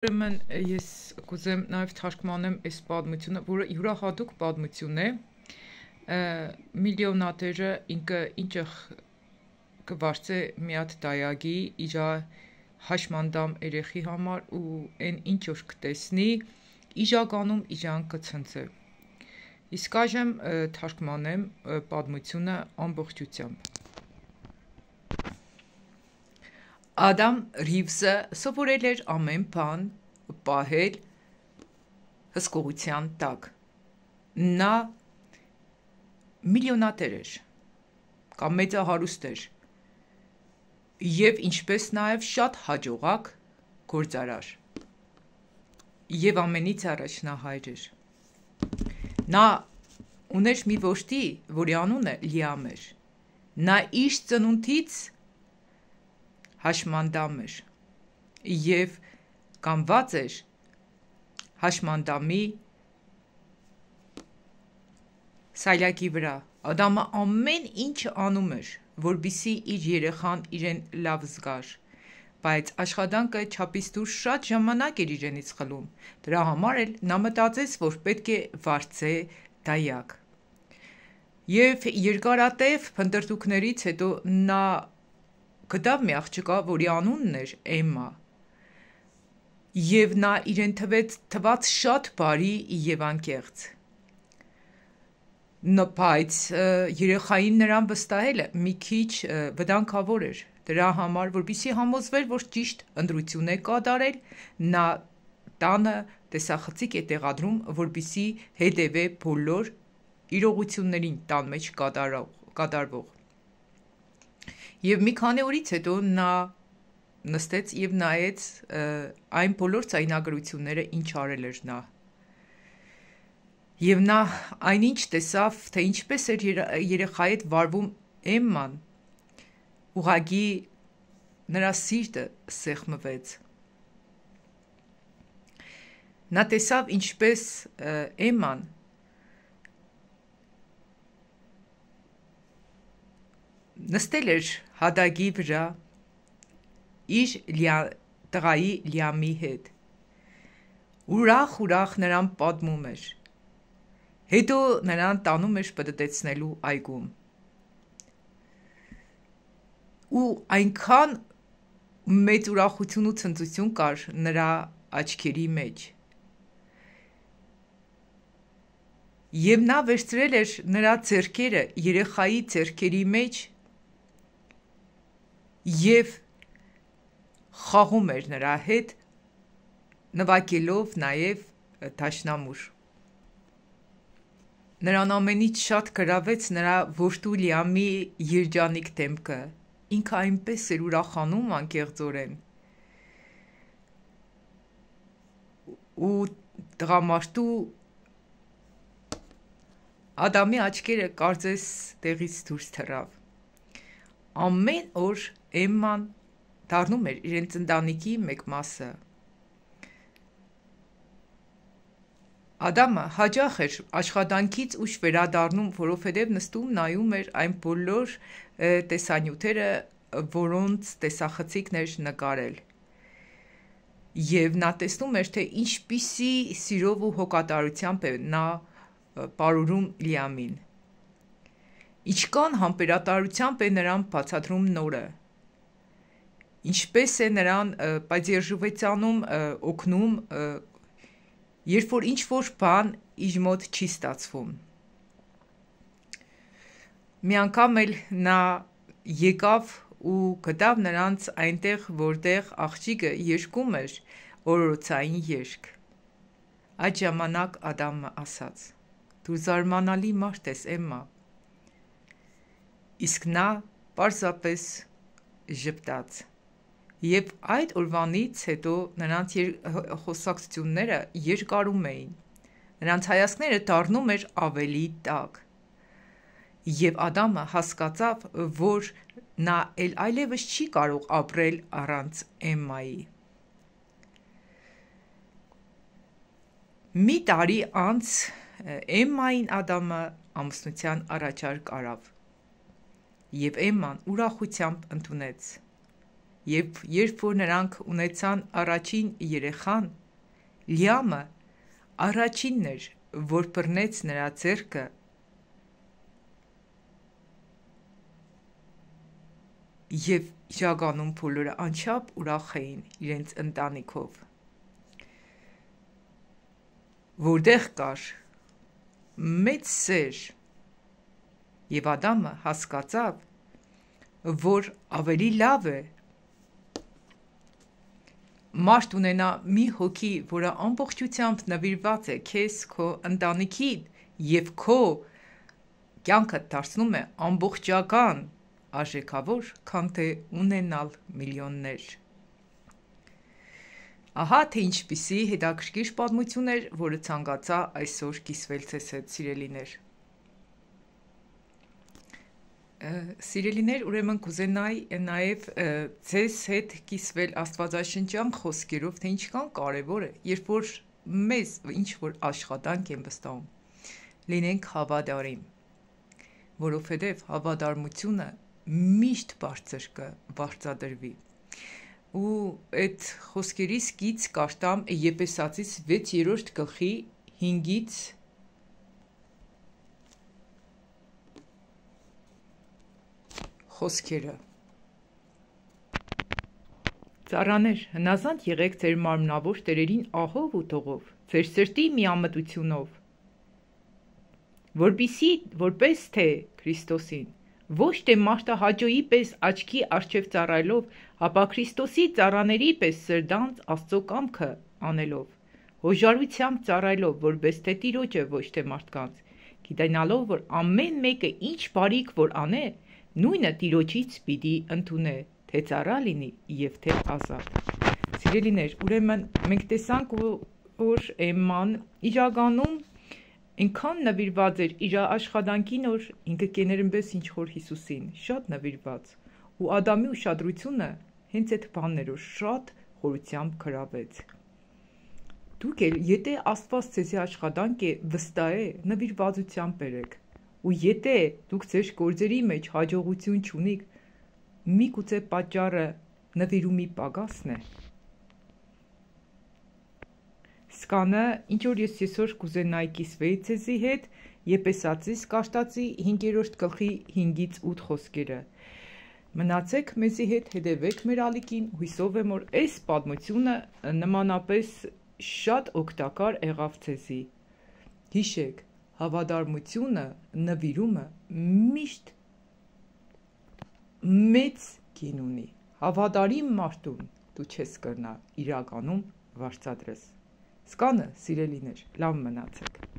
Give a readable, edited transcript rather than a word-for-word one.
Ուրեմն ես կուզեմ նաև թարգմանեմ այս պատմությունը, որը յուրահատուկ պատմություն է, միլիոնատերը ինքը ինչը կվարձե մի հատ դայագի իրա հաշմանդամ երեխի համար ու այն ինչ որ կտեսնի իժականում իժան կցնցե։ Իսկ այժմ թարգմանեմ պատմությունը ամբողջությամբ։ Ադամ Ռիվսը սովորել էր ամեն բան պահել հսկողության տակ։ Նա միլիոնատեր էր կամ մեծահարուստ էր և ինչպես նաև շատ հաջողակ գործարար և ամենից առաջ նա հայր էր։ Նա ուներ մի որդի, որի անունը Լիամ էր։ Նա իր ծնունդից հաշմանդամ էր և կանված էր հաշմանդամի սայլակի վրա։ Ադամը ամեն ինչ անում էր, որպեսզի իր երեխան իրեն լավ զգար, բայց աշխատանքը չափից դուրս շատ ժամանակ էր իրենից խլում։ Դրա համար էլ նա մտածեց, որ պետք է վարձե դայակ։ Եվ երկարատև փնտրտուքներից հետո նա գտավ մի աղջկա, որի անունն էր Էմմա, և նա իրեն թվաց շատ բարի և անկեղծ։ Բայց երեխային նրան վստահելը մի քիչ վտանգավոր էր։ Դրա համար, որպեսզի համոզվեր, որ ճիշտ ընտրություն է կատարել, նա տանը տեսախցիկ է տեղադրում, որպեսզի հետևե բոլոր իրողություններին տան մեջ կատարվող։ Եվ մի քանի օրից հետո նա նստեց և նայեց այն բոլոր ձայնագրությունները, ինչ արել էր նա։ Եվ նա այնինչ տեսավ, թե ինչպես էր երեխայի հետ վարվում Էմման, ուղղակի նրա սիրտը սեղմվեց։ Նա տեսավ, ինչպես Էմման նստել էր հատակի վրա իր տղայի Լիամի հետ, ուրախ նրան պատմում էր, հետո նրան տանում էր պտտեցնելու այգում։ Ու այնքան մեծ ուրախություն ու ցնծություն կար նրա աչքերի մեջ։ Եվ նա վերցրել էր նրա ձեռքերը երեխայի ձեռքերի մեջ և խաղում էր նրա հետ, նվագելով նաև դաշնամուր։ Նրան ամենից շատ գրավեց նրա որդու Լիամի երջանիկ դեմքը, ինքը այնպես էր ուրախանում անկեղծորեն։ Ու տղամարդու Ադամի աչքերը կարծես տեղից դուրս թռավ։ Ամեն օր Էմման դառնում էր իրենց ընտանիքի մեկ մասը։ Ադամը հաճախ էր աշխատանքից ուշ վերադառնում, որովհետև նստում նայում էր այն բոլոր տեսանյութերը, որոնց տեսախցիկն էր նկարել։ Եվ նա տեսնում էր, թե ինչպիսի սիրով ու հոգատարությամբ է նա պարուրում Լիամին, ինչքան համբերատարությամբ է նրան բացատրում նորը, ինչպես է նրան պայծառջուեցանում, օգնում, երբ որ ինչ-որ բան իր մոտ չի ստացվում։ Մի անգամ էլ նա եկավ ու գտավ նրանց այնտեղ, որտեղ աղջիկը երգում էր օրորոցային երգ։ Այդ ժամանակ Ադամը ասաց. «Դու զարմանալի մարդ ես, Էմմա»։ Իսկ նա պարզապես ժպտաց։ Եվ այդ օրվանից հետո նրանց խոսակցությունները երկարում էին, նրանց հայացքները դառնում էր ավելի տաք։ Եվ Ադամը հասկացավ, որ նա այլևս չի կարող ապրել առանց Էմմայի։ Մի տարի անց Էմմային Ադամը ամուսնության առաջարկ արավ, և Էմման ուրախությամբ ընդունեց։ Եվ երբ որ նրանք ունեցան առաջին երեխան, Լիամը առաջինն էր, որ բռնեց նրա ձեռքը և իրականում բոլորը անչափ ուրախ էին իրենց ընտանիքով, որտեղ կար մեծ սեր, և Ադամը հասկացավ, որ ավելի լավ է մարդ ունենա մի հոգի, որը ամբողջությամբ նվիրված է քեզ, քո ընտանիքին և քո կյանքդ դարձնում է ամբողջական արժեքավոր, քան թե ունենալ միլիոններ։ Ահա թե ինչպիսի հետաքրքիր պատմություն էր, որը ցանկացա այսօր կիսվել ձեզ հետ, սիրելիներ։ Սիրելիներ, ուրեմն կուզենայի նաև ձեզ հետ կիսվել աստվածաշնչյան խոսքերով, թե ինչքան կարևոր է, երբ որ մեզ ինչ-որ աշխատանք են վստահում, լինենք հավատարիմ, որովհետև հավատարմությունը միշտ բարձր կվարձատրվի։ Ու այդ խոսքերից կից կարդամ Եփեսացիս 6-րդ գլխի 5-ից խոսքերը։ Ծառաներ, հնազանդ եղեք ձեր մարմնավոր տերերին ահով ու թողով, ձեր սրտի միամտությունով, որպես թե Քրիստոսին, ոչ թե մարտահաճոյի պես աչքի առջև ծառայելով, ապա Քրիստոսի ծառաների պես սրդանց Աստծո կամքը անելով, հոժարությամբ ծառայելով, որպես թե Տիրոջը, ոչ թե մարդկանց, գիտենալով, որ ամեն մեկը ինչ բարիք որ անե, նույնը Տիրոջից պիտի ընդունե, թե ծառա լինի և թե ազատ։ Սիրելիներ, ուրեմն մենք տեսանք, որ Էմման իրականում այնքան նվիրված էր իր աշխատանքին, որ ինքը կեներ այնպես ինչ որ Հիսուսին, շատ նվիրված, ու Ադամի ուշադրությունը հենց այդ բանն էր, որ շատ խորությամբ գրավեց։ Դուք էլ, եթե Աստված ձեզի աշխատանք է վստահե, նվիրվածությամբ բերեք, ու եթե դուք ձեր գործերի մեջ հաջողություն չունիք, միգուցե պատճառը նվիրումի պակասն է։ Սկանը, ինչ որ ես այսօր կուզենայի կիսվեի ձեզի հետ, Եփեսացիս կաշտացի 5-րդ գլխի 5-ից 8 խոսքերը։ Մնացեք մեզի հետ, հետևեք մեր ալիքին, հույսով եմ, որ այս պատմությունը նմանապես շատ օգտակար եղավ ձեզի։ Հիշեք, հավատարմությունը, նվիրումը միշտ մեծ գին ունի։ Հավատարիմ մարդուն դու չես կրնա իրականում վարձատրես։ Սկանը, սիրելիներ, լավ մնացեք։